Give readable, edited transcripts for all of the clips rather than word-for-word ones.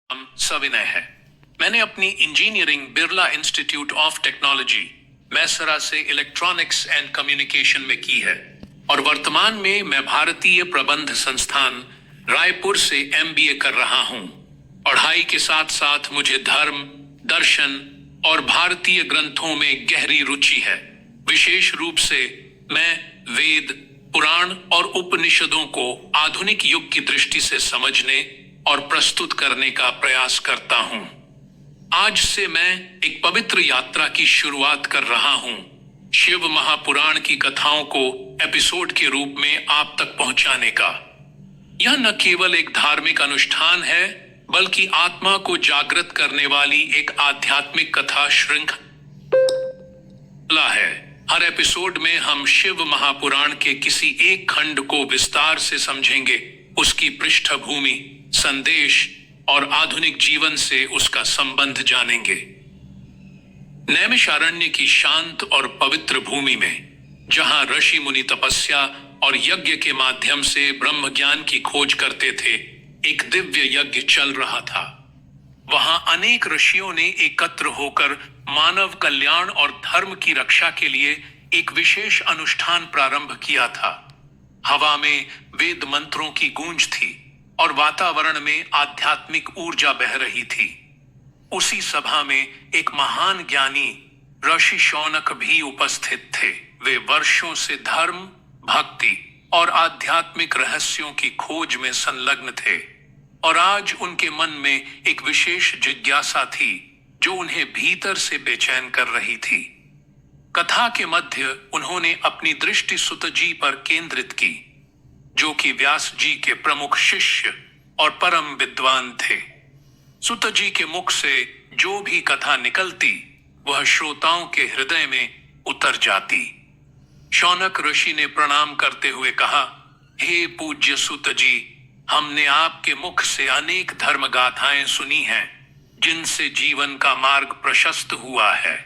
नाम सविनय है। मैंने अपनी engineering Birla institute of technology Mesra से इलेक्ट्रॉनिक्स एंड कम्युनिकेशन में की है और वर्तमान में मैं भारतीय प्रबंध संस्थान रायपुर से एमबीए कर रहा हूं। पढ़ाई के साथ साथ मुझे धर्म, दर्शन और भारतीय ग्रंथों में गहरी रुचि है। विशेष रूप से मैं वेद, पुराण और उपनिषदों को आधुनिक युग की दृष्टि से समझने और प्रस्तुत करने का प्रयास करता हूं। आज से मैं एक पवित्र यात्रा की शुरुआत कर रहा हूं, शिव महापुराण की कथाओं को एपिसोड के रूप में आप तक पहुंचाने का। यह न केवल एक धार्मिक अनुष्ठान है, बल्कि आत्मा को जागृत करने वाली एक आध्यात्मिक कथा श्रृंखला है। हर एपिसोड में हम शिव महापुराण के किसी एक खंड को विस्तार से समझेंगे, उसकी पृष्ठभूमि, संदेश और आधुनिक जीवन से उसका संबंध जानेंगे। नैमिषारण्य की शांत और पवित्र भूमि में, जहां ऋषि मुनि तपस्या और यज्ञ के माध्यम से ब्रह्म ज्ञान की खोज करते थे, एक दिव्य यज्ञ चल रहा था। वहां अनेक ऋषियों ने एकत्र होकर मानव कल्याण और धर्म की रक्षा के लिए एक विशेष अनुष्ठान प्रारंभ किया था। हवा में वेद मंत्रों की गूंज थी और वातावरण में आध्यात्मिक ऊर्जा बह रही थी। उसी सभा में एक महान ज्ञानी ऋषि शौनक भी उपस्थित थे। वे वर्षों से धर्म, भक्ति और आध्यात्मिक रहस्यों की खोज में संलग्न थे और आज उनके मन में एक विशेष जिज्ञासा थी जो उन्हें भीतर से बेचैन कर रही थी। कथा के मध्य उन्होंने अपनी दृष्टि सुत जी पर केंद्रित की, जो कि व्यास जी के प्रमुख शिष्य और परम विद्वान थे। सुत जी के मुख से जो भी कथा निकलती, वह श्रोताओं के हृदय में उतर जाती। शौनक ऋषि ने प्रणाम करते हुए कहा, हे पूज्य सुत जी, हमने आपके मुख से अनेक धर्म गाथाएं सुनी हैं, जिनसे जीवन का मार्ग प्रशस्त हुआ है।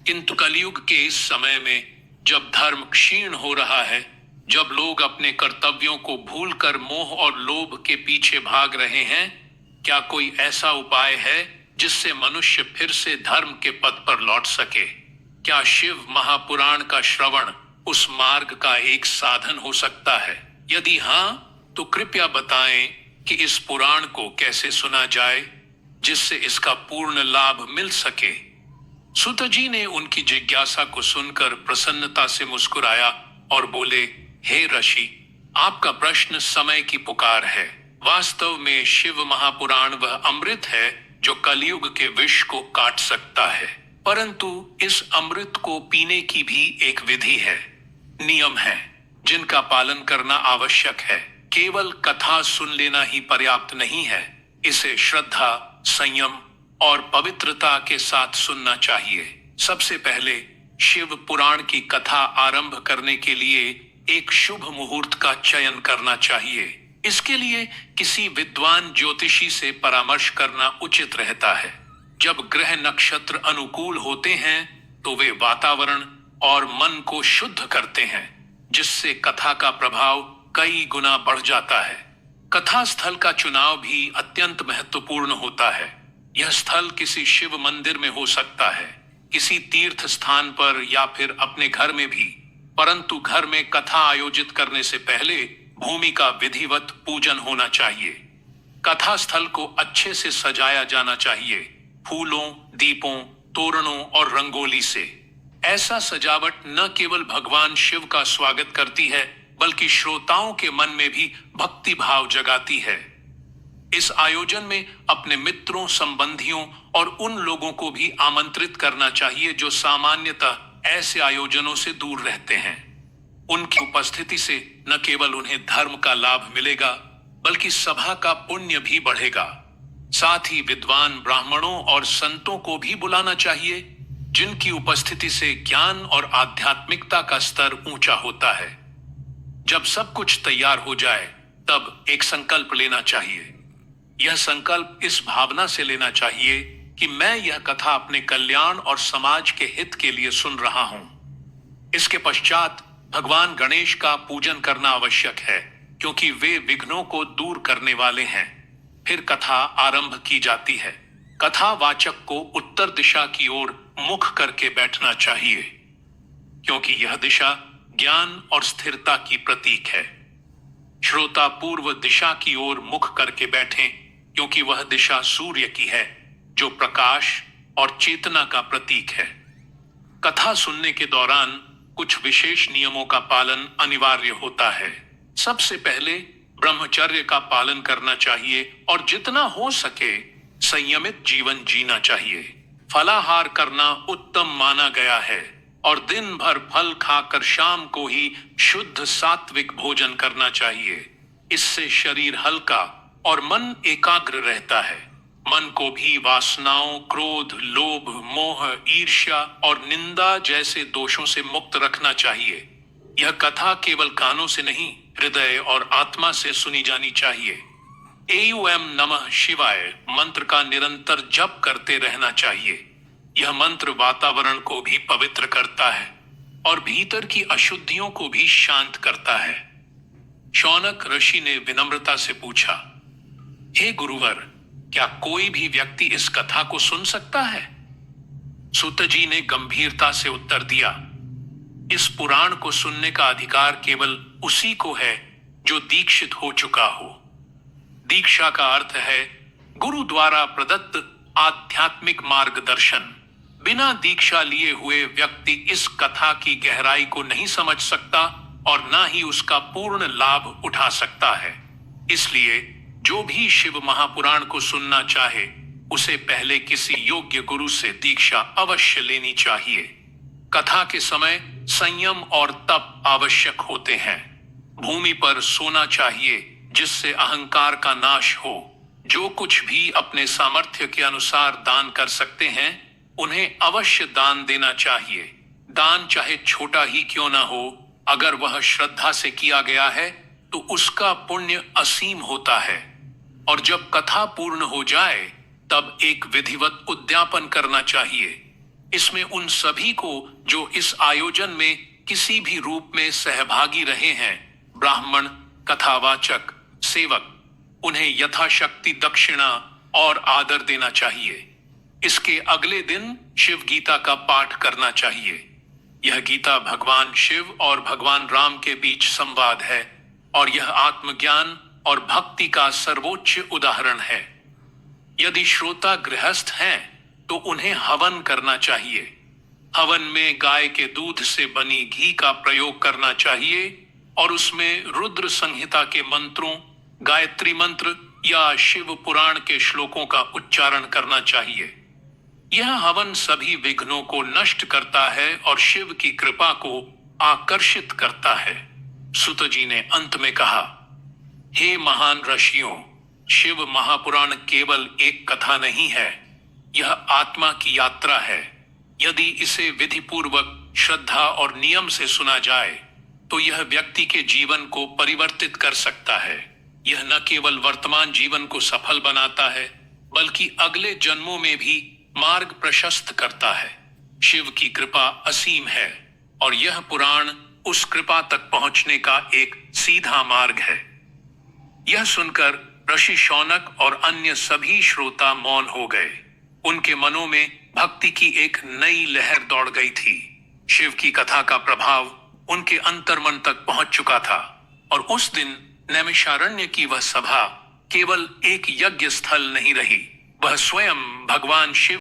किंतु कलयुग के इस समय में, जब धर्म क्षीण हो रहा है, जब लोग अपने कर्तव्यों को भूलकर मोह और लोभ के पीछे भाग रहे हैं, क्या कोई ऐसा उपाय है जिससे मनुष्य फिर से धर्म के पथ पर लौट सके? क्या शिव महापुराण का श्रवण उस मार्ग का एक साधन हो सकता है? यदि हां, तो कृपया बताएं कि इस पुराण को कैसे सुना जाए जिससे इसका पूर्ण लाभ मिल सके। सुत जी ने उनकी जिज्ञासा को सुनकर प्रसन्नता से मुस्कुराया और बोले, हे ऋषि, आपका प्रश्न समय की पुकार है। वास्तव में शिव महापुराण वह अमृत है जो कलयुग के विष को काट सकता है, परंतु इस अमृत को पीने की भी एक विधि है, नियम है, जिनका पालन करना आवश्यक है। केवल कथा सुन लेना ही पर्याप्त नहीं है, इसे श्रद्धा, संयम और पवित्रता के साथ सुनना चाहिए। सबसे पहले शिव पुराण की कथा आरंभ करने के लिए एक शुभ मुहूर्त का चयन करना चाहिए। इसके लिए किसी विद्वान ज्योतिषी से परामर्श करना उचित रहता है। जब ग्रह नक्षत्र अनुकूल होते हैं, तो वे वातावरण और मन को शुद्ध करते हैं, जिससे कथा का प्रभाव कई गुना बढ़ जाता है। कथा स्थल का चुनाव भी अत्यंत महत्वपूर्ण होता है। यह स्थल किसी शिव मंदिर में हो सकता है, किसी तीर्थ स्थान पर या फिर अपने घर में भी, परंतु घर में कथा आयोजित करने से पहले भूमि का विधिवत पूजन होना चाहिए। कथा स्थल को अच्छे से सजाया जाना चाहिए, फूलों, दीपों, तोरणों और रंगोली से। ऐसा सजावट न केवल भगवान शिव का स्वागत करती है, बल्कि श्रोताओं के मन में भी भक्ति भाव जगाती है। इस आयोजन में अपने मित्रों, संबंधियों और उन लोगों को भी आमंत्रित करना चाहिए जो सामान्यतः ऐसे आयोजनों से दूर रहते हैं। उनकी उपस्थिति से न केवल उन्हें धर्म का लाभ मिलेगा, बल्कि सभा का पुण्य भी बढ़ेगा। साथ ही विद्वान ब्राह्मणों और संतों को भी बुलाना चाहिए, जिनकी उपस्थिति से ज्ञान और आध्यात्मिकता का स्तर ऊंचा होता है। जब सब कुछ तैयार हो जाए, तब एक संकल्प लेना चाहिए। यह संकल्प इस भावना से लेना चाहिए कि मैं यह कथा अपने कल्याण और समाज के हित के लिए सुन रहा हूं। इसके पश्चात भगवान गणेश का पूजन करना आवश्यक है, क्योंकि वे विघ्नों को दूर करने वाले हैं। फिर कथा आरंभ की जाती है। कथावाचक को उत्तर दिशा की ओर मुख करके बैठना चाहिए, क्योंकि यह दिशा ज्ञान और स्थिरता की प्रतीक है। श्रोता पूर्व दिशा की ओर मुख करके बैठें, क्योंकि वह दिशा सूर्य की है, जो प्रकाश और चेतना का प्रतीक है। कथा सुनने के दौरान कुछ विशेष नियमों का पालन अनिवार्य होता है। सबसे पहले ब्रह्मचर्य का पालन करना चाहिए और जितना हो सके संयमित जीवन जीना चाहिए। फलाहार करना उत्तम माना गया है और दिन भर फल खाकर शाम को ही शुद्ध सात्विक भोजन करना चाहिए। इससे शरीर हल्का और मन एकाग्र रहता है। मन को भी वासनाओं, क्रोध, लोभ, मोह, ईर्ष्या और निंदा जैसे दोषों से मुक्त रखना चाहिए। यह कथा केवल कानों से नहीं, हृदय और आत्मा से सुनी जानी चाहिए। एयूएम नमः शिवाय मंत्र का निरंतर जप करते रहना चाहिए। यह मंत्र वातावरण को भी पवित्र करता है और भीतर की अशुद्धियों को भी शांत करता है। शौनक ऋषि ने विनम्रता से पूछा, हे गुरुवर, क्या कोई भी व्यक्ति इस कथा को सुन सकता है? सूत जी ने गंभीरता से उत्तर दिया, इस पुराण को सुनने का अधिकार केवल उसी को है जो दीक्षित हो चुका हो। दीक्षा का अर्थ है गुरु द्वारा प्रदत्त आध्यात्मिक मार्गदर्शन। बिना दीक्षा लिए हुए व्यक्ति इस कथा की गहराई को नहीं समझ सकता और ना ही उसका पूर्ण लाभ उठा सकता है। इसलिए जो भी शिव महापुराण को सुनना चाहे, उसे पहले किसी योग्य गुरु से दीक्षा अवश्य लेनी चाहिए। कथा के समय संयम और तप आवश्यक होते हैं। भूमि पर सोना चाहिए जिससे अहंकार का नाश हो। जो कुछ भी अपने सामर्थ्य के अनुसार दान कर सकते हैं, उन्हें अवश्य दान देना चाहिए। दान चाहे छोटा ही क्यों ना हो, अगर वह श्रद्धा से किया गया है तो उसका पुण्य असीम होता है। और जब कथा पूर्ण हो जाए तब एक विधिवत उद्यापन करना चाहिए। इसमें उन सभी को जो इस आयोजन में किसी भी रूप में सहभागी रहे हैं, ब्राह्मण, कथावाचक, सेवक, उन्हें यथाशक्ति दक्षिणा और आदर देना चाहिए। इसके अगले दिन शिव गीता का पाठ करना चाहिए। यह गीता भगवान शिव और भगवान राम के बीच संवाद है और यह आत्मज्ञान और भक्ति का सर्वोच्च उदाहरण है। यदि श्रोता गृहस्थ हैं तो उन्हें हवन करना चाहिए। हवन में गाय के दूध से बनी घी का प्रयोग करना चाहिए और उसमें रुद्र संहिता के मंत्रों, गायत्री मंत्र या शिव पुराण के श्लोकों का उच्चारण करना चाहिए। यह हवन सभी विघ्नों को नष्ट करता है और शिव की कृपा को आकर्षित करता है। सुत जी ने अंत में कहा, हे महान ऋषियों, शिव महापुराण केवल एक कथा नहीं है, यह आत्मा की यात्रा है। यदि इसे विधि पूर्वक, श्रद्धा और नियम से सुना जाए तो यह व्यक्ति के जीवन को परिवर्तित कर सकता है। यह न केवल वर्तमान जीवन को सफल बनाता है, बल्कि अगले जन्मों में भी मार्ग प्रशस्त करता है। शिव की कृपा असीम है और यह पुराण उस कृपा तक पहुंचने का एक सीधा मार्ग है। यह सुनकर ऋषि शौनक और अन्य सभी श्रोता मौन हो गए। उनके मनों में भक्ति की एक नई लहर दौड़ गई थी। शिव की कथा का प्रभाव उनके अंतर्मन तक पहुंच चुका था और उस दिन नैमिषारण्य की वह सभा केवल एक यज्ञ स्थल नहीं रही, वह स्वयं भगवान शिव